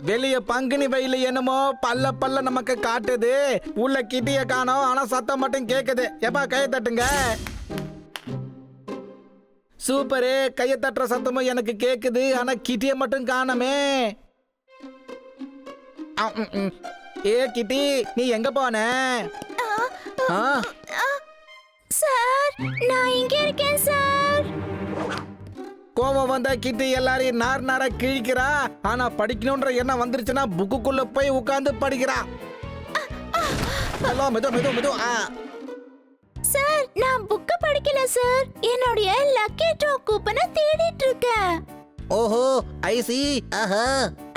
வெளிய பங்குனி வெயில் என்னமோ பல்ல பல்ல நமக்கு காட்டுது. உள்ள கிட்டிய காணோம், ஆனா சத்தம் மட்டும் கேக்குது. எப்பா கையை தட்டுங்க. சூப்பரு, கையை தட்டுற சத்தமும் எனக்கு கேக்குது, ஆனா கிட்டிய மட்டும் காணமே. ஏ கிட்டி, நீ எங்க போன? சார், நான் இங்க இருக்கேன் சார். கோவம் வந்தா கிட்டி எல்லாரையும் நார் நார கிழிக்கிறா. ஆனா படிக்கணும்ன்ற எண்ணம் வந்துருச்சுன்னா புக்குக்குள்ள போய் உட்கார்ந்து படிக்கிறா. மெது மெது மெது. சார், நான் புக்க படிக்கல சார். என்னுடைய லக்கி ட்ரா கூப்பனை தேடிட்டு இருக்கேன். ஓஹோ, ஐ சி. ஆஹா.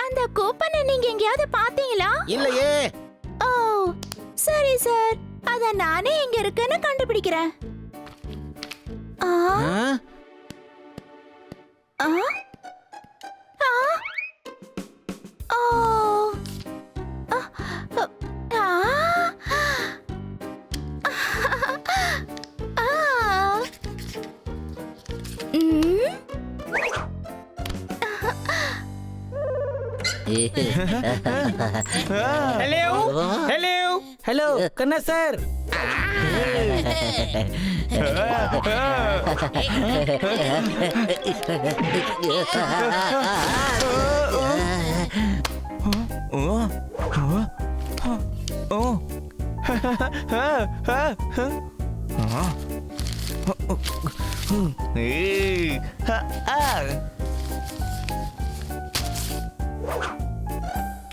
அந்த கூப்பனை நீங்க எங்கயாவது பாத்தீங்களா? இல்லையே. ஓ, சரி சார். அத நானே எங்க இருக்குன்னு கண்டுபிடிக்கிறேன். ஆ ஆ ஆ ஓ ஆ ஆ ஹலோ ஹலோ ஹலோ கண்ணா சார்.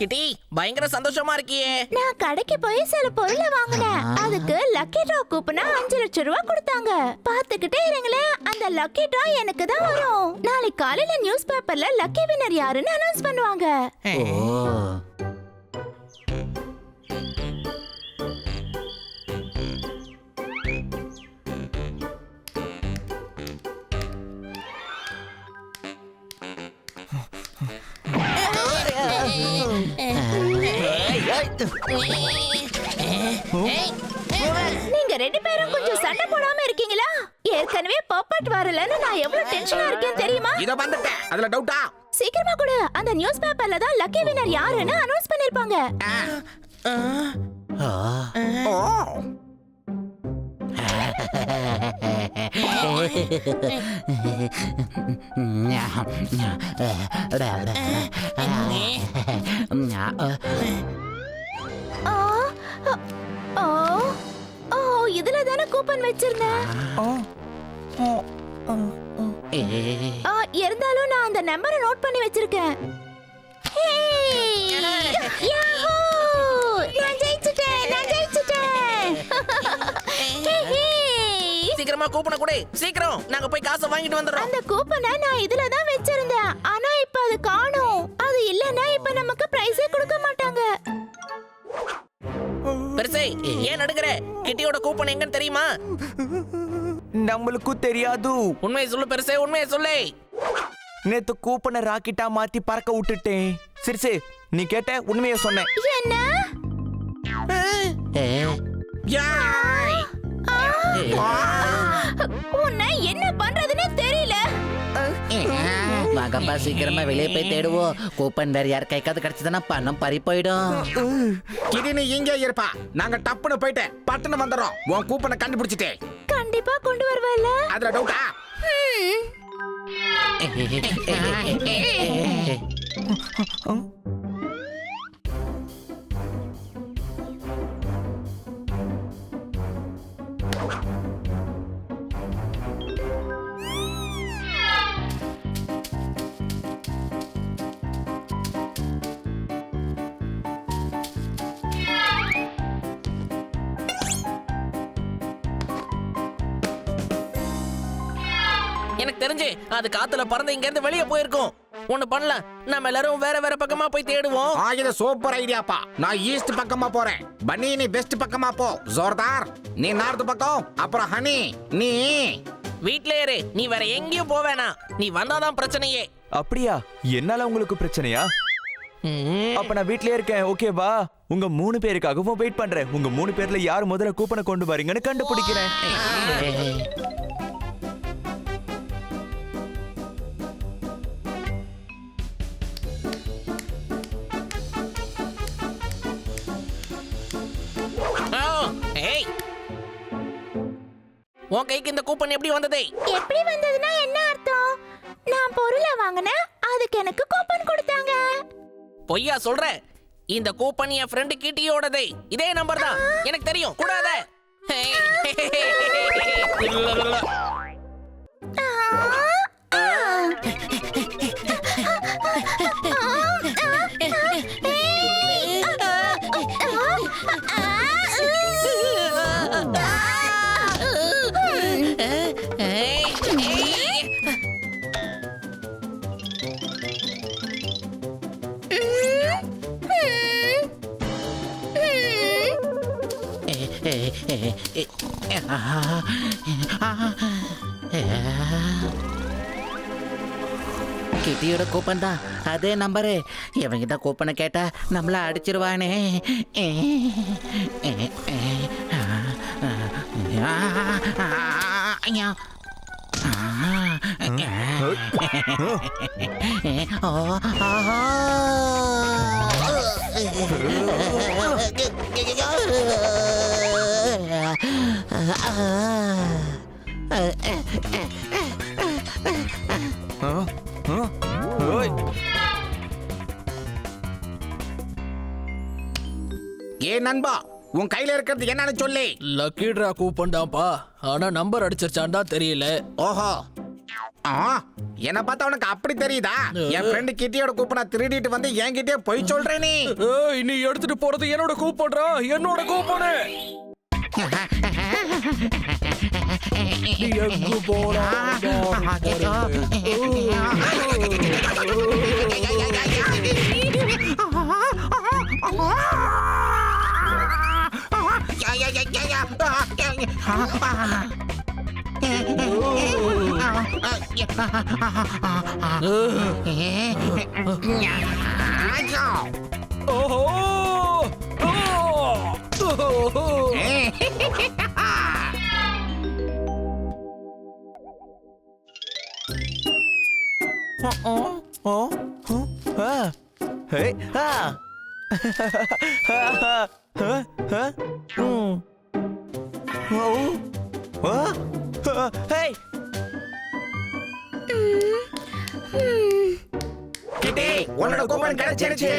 கிட்டி, பயங்கர சந்தோஷமா இருக்கியே. நான் கடைக்கு போய் சில பொருளை வாங்கினேன். அதுக்கு லக்கி டிரா கூப்பனா 5 லட்சம் ரூபாய் கொடுத்தாங்க. பாத்துக்கிட்டே இருங்களேன், அந்த லக்கி டிரா எனக்கு தான் வரும். நாளைக்கு காலையில நியூஸ் பேப்பர்ல லக்கி வின்னர் யாருன்னு அனௌன்ஸ் பண்ணுவாங்க. நீங்க 2 பேரும் கொஞ்சம் சண்டை போடாம இருக்கீங்களா? ஏற்கனவே பாப்பாட் வரலன்னு நான் எவ்வளவு டென்ஷனா இருக்கேன் தெரியுமா? இத வந்துட்டேன். அதுல டவுட்டா? சீக்கிரமா கொடு. அந்த நியூஸ் பேப்பர்ல தான் லக்கி வின்னர் யாருன்னு அனௌன்ஸ் பண்ணிருப்பாங்க. இதுல தானே கூப்பன் வச்சிருந்தேன். இருந்தாலும் நான் அந்த நம்பரை நோட் பண்ணி வச்சிருக்கேன். நான் ஜெயிச்சிட்டேன். சீக்கிரமா கூப்பனை கொடு. சீக்கிரம், நாங்க போய் காசை வாங்கிட்டு வந்துறோம். அந்த கூப்பனை நான் இதுல தான் வச்சிருந்தேன். ஆனா இப்ப அது காணோம். அது இல்லனா இப்ப நமக்கு பிரைஸே கொடுக்க மாட்டாங்க. பெருசே, ஏன் நடுங்கற? கிட்டியோட கூப்பன் எங்கன்னு தெரியுமா? நம்மளுக்கு தெரியாது. உண்மையை சொல்லு பெருசே, உண்மையை சொல்லு. நேத்து கூப்பனை ராக்கெட்டா மாத்தி பறக்க விட்டுட்டேன். சிரிசே, நீ கேட்ட உண்மையை சொன்னேன். என்ன? உன்னை என்ன பண்றதுன்னு தெரியல. வாங்கப்பா, சீக்கிரமா வெளியே போய் தேடுவோம். கூப்பன் வேற யார் கைக்காவது கிடைச்சதுன்னா பணம் பறி போயிடும். கிட்டி நீ இங்கே இருப்பா. நாங்க டப்புன்னு போயிட்டு பட்டுன்னு வந்துடுறோம். உன் கூப்பனை கண்டுபிடிச்சிட்டேன். கண்டிப்பா கொண்டு வருவல. அதுல டவுட்டா? எனக்கு தெரிஞ்சு அது காத்துல பறந்து இங்க இருந்து வெளியே போயிருக்கும். ஒண்ணு பண்ணலாம், நம்ம எல்லாரும் வேற வேற பக்கமா போய் தேடுவோம். இது சூப்பர் ஐடியாப்பா. நான் ஈஸ்ட் பக்கமா போறேன். பன்னி நீ வெஸ்ட் பக்கமா போ. ஜோர்தார் நீ நார்த் பக்கம். அப்புறம் ஹனி நீ வீட்ல இரு. நீ வேற எங்கேயும் போவேனா. நீ வந்தாதான் பிரச்சனையே. அப்படியா? என்னால உங்களுக்கு பிரச்சனையா? அப்ப நான் வீட்லயே இருக்கேன். ஓகேவா? உங்க 3 பேருக்காகவும் வெயிட் பண்றேன். உங்க 3 பேர்ல யார் முதல்ல கூப்பனை கொண்டு வரீங்கன்னு கண்டுபிடிக்கிறேன். உன் கைக்கு இந்த கூப்பன் எப்படி வந்தது? எப்படி வந்ததுன்னா என்ன அர்த்தம்? நான் பொருளை வாங்கினேன், அதுக்கு எனக்கு கூப்பன் கொடுத்தாங்க. பொய்யா சொல்ற? இந்த கூப்பன் என் ஃப்ரெண்டு கிட்டியோடது. இதே நம்பர் தான். எனக்கு தெரியும். கூடாத. கிட்டியோட கூப்பன் தான், அதே நம்பரு. இவங்கிட்ட கூப்பனை கேட்டா நம்மள அடிச்சிருவானே. ஏ நண்பா, உன் கையில இருக்கிறது என்னன்னு சொல்லி. லக்கி டிரா கூப்பன் தான்ப்பா. ஆனா நம்பர் அடிச்சிருச்சான்டா தெரியல. ஓஹோ, என்ன பார்த்தா உனக்கு அப்படி தெரியுதா? என் ஃப்ரெண்டு கிட்டியோட கூப்பனை திருடிட்டு வந்து என்கிட்டயே போய் சொல்றே நீ. நீ எடுத்துட்டு போறது என்னோட கூப்பன்டா, என்னோட கூப்பனு. உன்னோட கூப்பன் கிடைச்சிருச்சு.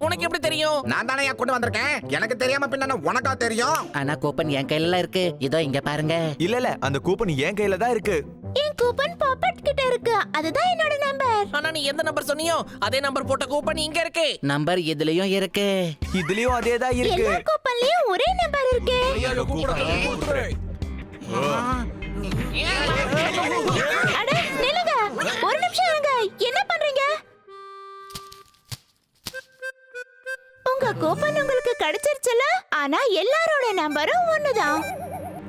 உனக்கு எப்படி தெரியும்? நான் தானே கொண்டு வந்திருக்கேன். எனக்கு தெரியாம பின்ன உனக்கா தெரியும்? ஆனா கூப்பன் என் கையில இருக்கு. இதோ இங்க பாருங்க. இல்ல அந்த கூப்பன் என் கையில தான் இருக்கு. என் கூப்பன் பாப்பட் கிட்ட இருக்கு. அதுதான் என்னோட நம்பர். ஆனா நீ எந்த நம்பர் சொன்னியோ அதே நம்பர் போட்ட கூப்பன் இங்க இருக்கு. நம்பர் இதுலயும் இருக்கு. இதுலயும் அதே தான் இருக்கு. எல்லா கூப்பன்லயும் ஒரே நம்பர் இருக்கு. அட நில்லுங்க, ஒரு நிமிஷம் இருங்க. என்ன பண்றீங்க? உங்க கூப்பன் உங்களுக்கு கிடைச்சிருச்சுல, ஆனா எல்லாரோட நம்பரும் ஒண்ணுதான்.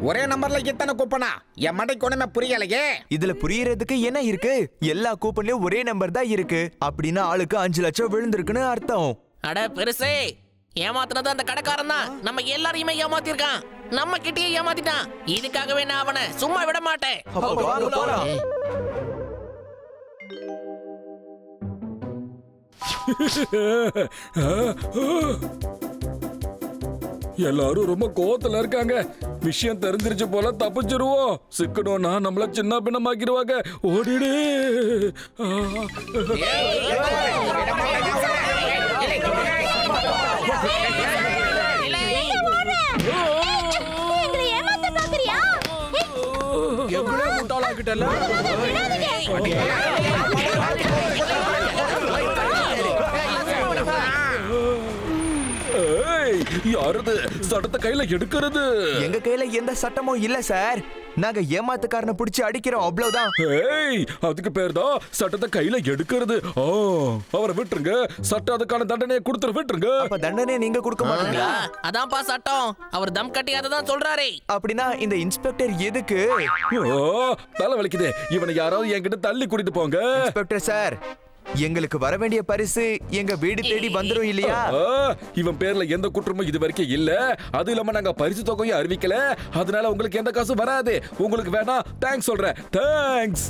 ஒரே நம்பர்ல எத்தனை கூப்பனா? என் மண்டைக்கு ஒண்ணுமே புரியலையே. இதுல புரியறதுக்கு என்ன இருக்கு? எல்லா கூப்பன்லயும் ஒரே நம்பர் தான் இருக்கு. அப்படின்னா ஆளுக்கு 5 லட்சம் விழுந்திருக்குன்னு அர்த்தம். அட பெருசே, ஏமாத்துனது அந்த கடைக்காரன் தான். நம்ம எல்லாரையுமே ஏமாத்திருக்கான். நம்ம கிட்டயே ஏமாத்திட்டான். இதுக்காகவே நான் அவனை சும்மா விட மாட்டேன். அப்ப வாங்க போலாம். எல்லாரும் ரொம்ப கோவத்துல இருக்காங்க. விஷயம் தெரிஞ்சிருச்சு போல, தப்பிச்சிருவோம். சிக்கணும்னா நம்மள சின்ன பின்னமாக்கிடுவாங்க. ஓடிடு. எங்களை ஏமாத்த பாக்குறியா? எங்கடே முட்டாளாக்கிட்டல. யாரது சட்டத்தை கையில எடுக்கிறது? எங்க கையில எந்த சட்டமும் இல்ல சார். நாங்க ஏமாத்துக்காரனை பிடிச்சு அடிக்கிறோம், அவ்வளவுதான். அதுக்கு பேர் தான் சட்டத்தை கையில எடுக்கிறது. அவரை விட்டுருங்க. சட்டம் அதுக்கான தண்டனையை கொடுத்துரு, விட்டுருங்க. அப்ப தண்டனை நீங்க கொடுக்க மாட்டீங்களா? அதான்ப்பா சட்டம். அவர் தம் கட்டி அதை தான் சொல்றாரே. அப்படின்னா இந்த இன்ஸ்பெக்டர் எதுக்கு? தலை வலிக்குது. இவனை யாராவது என்கிட்ட தள்ளி கூட்டிட்டு போங்க. இன்ஸ்பெக்டர் சார், எங்களுக்கு வர வேண்டிய பரிசு எங்க வீடு தேடி வந்துரும் இல்லையா? இவன் பேர்ல எந்த குற்றமும் இது வரைக்கும் இல்ல. அது இல்லாம நாங்க பரிசு தொகையும் அறிவிக்கல. அதனால உங்களுக்கு எந்த காசும் வராது. உங்களுக்கு வேணா தேங்க்ஸ் சொல்றேன். தேங்க்ஸ்.